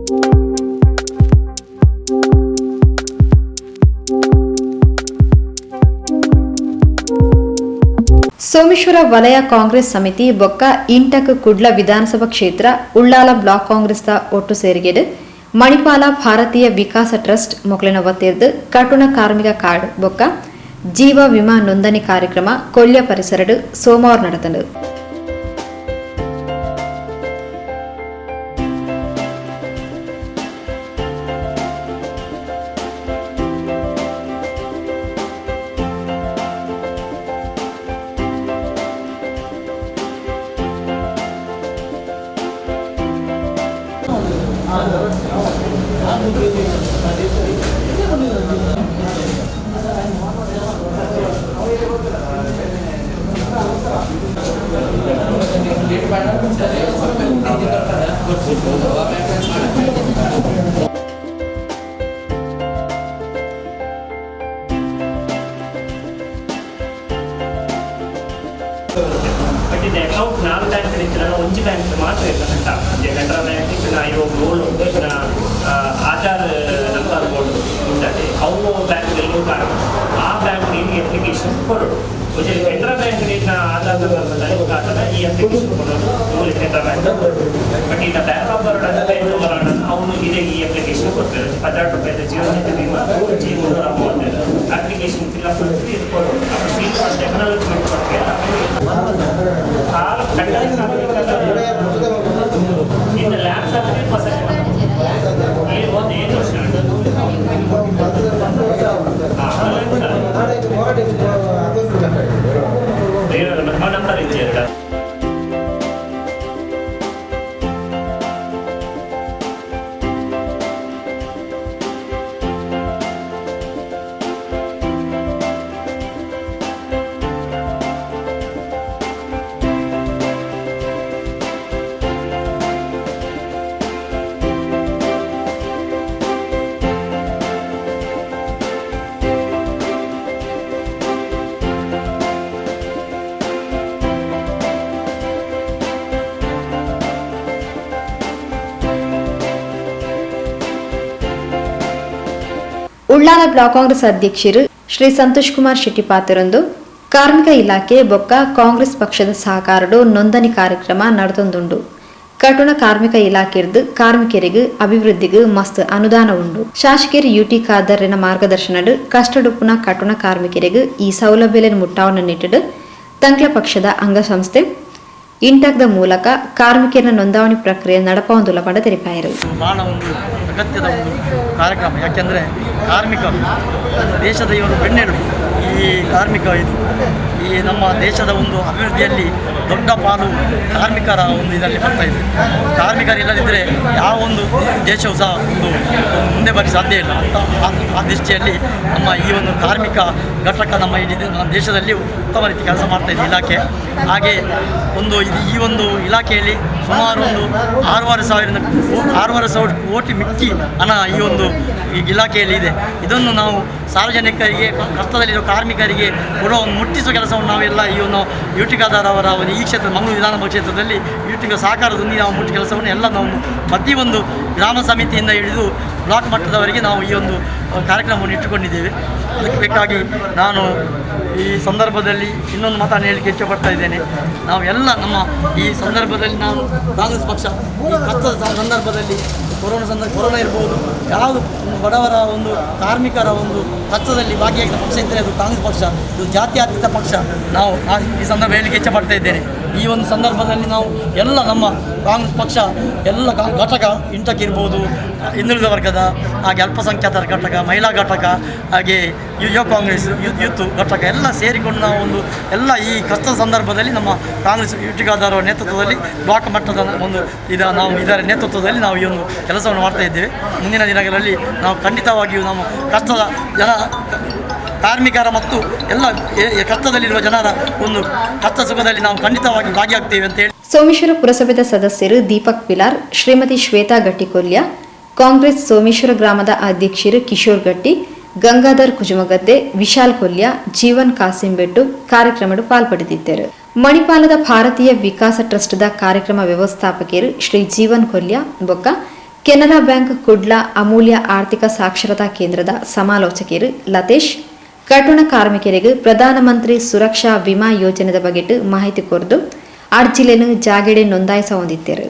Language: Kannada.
ಸೋಮೇಶ್ವರ ವಲಯ ಕಾಂಗ್ರೆಸ್ ಸಮಿತಿ ಬೊಕ್ಕ ಇಂಟಕ್ ಕುಡ್ಲ ವಿಧಾನಸಭಾ ಕ್ಷೇತ್ರ ಉಳ್ಳಾಲ ಬ್ಲಾಕ್ ಕಾಂಗ್ರೆಸ್ದ ಒಟ್ಟು ಸೇರಿಗೆಡು ಮಣಿಪಾಲ ಭಾರತೀಯ ವಿಕಾಸ ಟ್ರಸ್ಟ್ ಮೊಕಲಿನ ಒತ್ತೇರ್ದು ಕಟುಣ ಕಾರ್ಮಿಕ ಕಾರ್ಡ್ ಬೊಕ್ಕ ಜೀವ ವಿಮಾ ನೋಂದಣಿ ಕಾರ್ಯಕ್ರಮ ಕೊಲ್ಯ ಪರಿಸರಡು ಸೋಮವಾರ ನಡೆದನು. ಬಟ್ ಇದು ಅಕೌಂಟ್ 4 ಬ್ಯಾಂಕ್ ಇತ್ತು, ಒಂದು ಬ್ಯಾಂಕ್ ಮಾತ್ರ ಇರ್ತದಂತ. ಕೆನರಾ ಬ್ಯಾಂಕ್ ಇತ್ತು, ಇರೋ ಗೋಲ್ಡ್ ಉಂಟು, ಆಧಾರ್ ನಂಬರ್ ಗೋಲ್ಡ್ ಉಂಟದೆ ಅವು ಬ್ಯಾಂಕ್ಗಳು ಕಾರಣ ಆ ಬ್ಯಾಂಕ್ ನೀವು ಅಪ್ಲಿಕೇಶನ್ ಕೊಡೋದು. ಕೆನರಾ ಬ್ಯಾಂಕ್ ಆಧಾರ್ ನಂಬರ್ ಕಾರಣ ಈ ಅಪ್ಲಿಕೇಶನ್ ಕೊಡೋದು ಮೂಲ ಕೆನರಾ ಬ್ಯಾಂಕ್. ಬಟ್ ಈಗ ಬ್ಯಾಂಕ್ ಆಫ್ ಬರೋಡ ಬ್ಯಾಂಕ್ ಬರೋಣ ಅವನು ಇದೇ ಈ ಅಪ್ಲಿಕೇಶನ್ ಕೊಡ್ತಾರೆ. 16 ರೂಪಾಯಿದ ಜೀವನ ವಿಮಾ 330 ಅಪ್ಲಿಕೇಶನ್ ಫಿಲ್ಅಪ್ ಮಾಡಿ ಇದು ಕೊಡೋದು. ಅప్పుడు ಫೀಲ್ ಟೆಕ್ನಾಲಜಿ ಕೊಡ್ತಾರೆ. in the labs are 3%. Ullal block Congress ಅಧ್ಯಕ್ಷರು ಶ್ರೀ ಸಂತೋಷ್ ಕುಮಾರ್ ಶೆಟ್ಟಿ ಪಾತ್ರರೊಂದು ಕಾರ್ಮಿಕ ಇಲಾಖೆ ಬೊಕ್ಕ ಕಾಂಗ್ರೆಸ್ ಪಕ್ಷದ ಸಹಕಾರಡು ನೋಂದಣಿ ಕಾರ್ಯಕ್ರಮ ನಡೆದೊಂದುಂಡು. ಕಟುಣ ಕಾರ್ಮಿಕ ಇಲಾಖೆರ್ದು ಕಾರ್ಮಿಕರಿಗೆ ಅಭಿವೃದ್ಧಿಗೆ ಮಸ್ತ್ ಅನುದಾನ ಉಂಡು. ಶಾಸಕರು ಯುಟಿ ಖಾದರ್ನ ಮಾರ್ಗದರ್ಶನಡು ಕಷ್ಟಡುಪ್ಪುನ ಕಟುಣ ಕಾರ್ಮಿಕರಿಗೆ ಈ ಸೌಲಭ್ಯ ಮುಟ್ಟಾವನ್ನ ನಿಟ್ಟಿಡು ತಂಕ್ಲ ಪಕ್ಷದ ಅಂಗಸಂಸ್ಥೆ ಇಂಟಕ್ದ ಮೂಲಕ ಕಾರ್ಮಿಕರ ನೋಂದಾವಣಿ ಪ್ರಕ್ರಿಯೆ ನಡಪೊಂದುಲ್ಲ ಪಂಡ ತೆರಿಪಾಯರು. ಬಹಳ ಒಂದು ಅಗತ್ಯದ ಒಂದು ಕಾರ್ಯಕ್ರಮ. ಯಾಕೆಂದರೆ ಕಾರ್ಮಿಕರು ದೇಶದ ಇವರು ಬೆನ್ನೆಲುಬು. ಈ ಕಾರ್ಮಿಕ ಇದು ಈ ನಮ್ಮ ದೇಶದ ಒಂದು ಅಭಿವೃದ್ಧಿಯಲ್ಲಿ ದೊಡ್ಡ ಪಾಲು ಕಾರ್ಮಿಕರ ಒಂದು ಇದರಲ್ಲಿ ಬರ್ತಾ ಇದೆ. ಕಾರ್ಮಿಕರಿಲ್ಲದಿದ್ದರೆ ಯಾವ ಒಂದು ದೇಶವು ಸಹ ಒಂದು ಮುಂದೆ ಬರಲಿಕ್ಕೆ ಸಾಧ್ಯ ಇಲ್ಲ. ಆ ದೃಷ್ಟಿಯಲ್ಲಿ ನಮ್ಮ ಈ ಒಂದು ಕಾರ್ಮಿಕ ಘಟಕ ನಮ್ಮ ದೇಶದಲ್ಲಿ ಉತ್ತಮ ರೀತಿ ಕೆಲಸ ಮಾಡ್ತಾ ಇದೆ ಇಲಾಖೆ. ಹಾಗೆ ಒಂದು ಈ ಒಂದು ಇಲಾಖೆಯಲ್ಲಿ ಸುಮಾರು ಒಂದು 6,500 ಕೋಟಿ ಮಿಕ್ಕಿ ಹಣ ಈ ಒಂದು ಇಲಾಖೆಯಲ್ಲಿ ಇದೆ. ಇದನ್ನು ನಾವು ಸಾರ್ವಜನಿಕರಿಗೆ ಕಷ್ಟದಲ್ಲಿರೋ ಕಾರ್ಮಿಕರಿಗೆ ಕೊಡುವ ಒಂದು ಮುಟ್ಟಿಸುವ ಕೆಲಸವನ್ನು ನಾವೆಲ್ಲ ಈ ಒಂದು ಯುಟಿಕಾದಾರ್ ಅವರ ಒಂದು ಈ ಕ್ಷೇತ್ರ ಮಂಗಳೂರು ವಿಧಾನಸಭಾ ಕ್ಷೇತ್ರದಲ್ಲಿ ಯುಟಿಕ ಸಹಕಾರದೊಂದಿಗೆ ನಾವು ಮುಟ್ಟಿ ಕೆಲಸವನ್ನು ಎಲ್ಲ ನಾವು ಪ್ರತಿಯೊಂದು ಗ್ರಾಮ ಸಮಿತಿಯಿಂದ ಹಿಡಿದು ಬ್ಲಾಕ್ ಮಟ್ಟದವರೆಗೆ ನಾವು ಈ ಒಂದು ಕಾರ್ಯಕ್ರಮವನ್ನು ಇಟ್ಟುಕೊಂಡಿದ್ದೇವೆ. ಅದಕ್ಕೆ ಬೇಕಾಗಿ ನಾನು ಈ ಸಂದರ್ಭದಲ್ಲಿ ಇನ್ನೊಂದು ಮಾತನ್ನು ಹೇಳಲಿಕ್ಕೆ ಇಷ್ಟಪಡ್ತಾ ಇದ್ದೇನೆ. ನಾವು ಎಲ್ಲ ನಮ್ಮ ಈ ಸಂದರ್ಭದಲ್ಲಿ ನಾನು ಕಾಂಗ್ರೆಸ್ ಪಕ್ಷ ಈ ಕಷ್ಟದ ಸಂದರ್ಭದಲ್ಲಿ ಕೊರೋನಾ ಇರ್ಬೋದು, ಯಾವುದು ಬಡವರ ಒಂದು ಕಾರ್ಮಿಕರ ಒಂದು ಕಷ್ಟದಲ್ಲಿ ಭಾಗಿಯಾಗಿದ್ದ ಪಕ್ಷ ಇದ್ದರೆ ಅದು ಕಾಂಗ್ರೆಸ್ ಪಕ್ಷ. ಇದು ಜಾತ್ಯತೀತ ಪಕ್ಷ. ನಾವು ಈ ಸಂದರ್ಭ ಹೇಳಲಿಕ್ಕೆ ಇಷ್ಟಪಡ್ತಾ ಇದ್ದೇನೆ. ಈ ಒಂದು ಸಂದರ್ಭದಲ್ಲಿ ನಾವು ಎಲ್ಲ ನಮ್ಮ ಕಾಂಗ್ರೆಸ್ ಪಕ್ಷ ಎಲ್ಲ ಘಟಕ ಇಂಟಕ್ ಇರ್ಬೋದು, ಹಿಂದುಳಿದ ವರ್ಗದ, ಹಾಗೆ ಅಲ್ಪಸಂಖ್ಯಾತರ ಘಟಕ, ಮಹಿಳಾ ಘಟಕ, ಹಾಗೆ ಯುವ ಕಾಂಗ್ರೆಸ್ ಯೂತ್ ಘಟಕ ಎಲ್ಲ ಸೇರಿಕೊಂಡು ನಾವು ಒಂದು ಎಲ್ಲ ಈ ಕಷ್ಟದ ಸಂದರ್ಭದಲ್ಲಿ ನಮ್ಮ ಕಾಂಗ್ರೆಸ್ ಯುಟಿಕಾದಾರ್ ನೇತೃತ್ವದಲ್ಲಿ ಬ್ಲಾಕ್ ಮಟ್ಟದ ಒಂದು ನಾವು ಇದರ ನೇತೃತ್ವದಲ್ಲಿ ನಾವು ಈ ಒಂದು ಕೆಲಸವನ್ನು ಮಾಡ್ತಾ ಇದ್ದೇವೆ. ಮುಂದಿನ ದಿನಗಳಲ್ಲಿ ನಾವು ಖಂಡಿತವಾಗಿಯೂ ನಾವು ಕಷ್ಟದ ಕಾರ್ಮಿಕರ ಮತ್ತು ಎಲ್ಲ ಕಷ್ಟದಲ್ಲಿರುವ ಜನರ ಒಂದು ಕಷ್ಟ ಸುಖದಲ್ಲಿ ನಾವು ಖಂಡಿತವಾಗಿ ಭಾಗಿಯಾಗ್ತೇವೆ ಅಂತ ಹೇಳಿ ಸೋಮೇಶ್ವರ ಪುರಸಭೆಯ ಸದಸ್ಯರು ದೀಪಕ್ ಪಿಲಾರ್, ಶ್ರೀಮತಿ ಶ್ವೇತಾ ಗಟ್ಟಿಕೊಲ್ಯ, ಕಾಂಗ್ರೆಸ್ ಸೋಮೇಶ್ವರ ಗ್ರಾಮದ ಅಧ್ಯಕ್ಷರು ಕಿಶೋರ್ ಗಟ್ಟಿ, ಗಂಗಾಧರ್ ಕುಜುಮಗದ್ದೆ, ವಿಶಾಲ್ ಕೊಲ್ಯ, ಜೀವನ್ ಕಾಸಿಂಬೆಟ್ಟು ಕಾರ್ಯಕ್ರಮದ ಪಾಲ್ಪಡೆದಿದ್ದರು. ಮಣಿಪಾಲದ ಭಾರತೀಯ ವಿಕಾಸ ಟ್ರಸ್ಟ್ದ ಕಾರ್ಯಕ್ರಮ ವ್ಯವಸ್ಥಾಪಕರು ಶ್ರೀ ಜೀವನ್ ಕೊಲ್ಯ ಬೊಕ್ಕ ಕೆನರಾ ಬ್ಯಾಂಕ್ ಕುಡ್ಲ ಅಮೂಲ್ಯ ಆರ್ಥಿಕ ಸಾಕ್ಷರತಾ ಕೇಂದ್ರದ ಸಮಾಲೋಚಕರು ಲತೇಶ್ ಕಟುಣ ಕಾರ್ಮಿಕರಿಗೆ ಪ್ರಧಾನಮಂತ್ರಿ ಸುರಕ್ಷಾ ವಿಮಾ ಯೋಜನೆದ ಬಗ್ಗೆ ಮಾಹಿತಿ ಕೊರದು ಅರ್ಜಿಲೆನು ಜಾಗೆಡೆ ನೋಂದಾಯಿಸ ಹೊಂದಿದ್ದರು.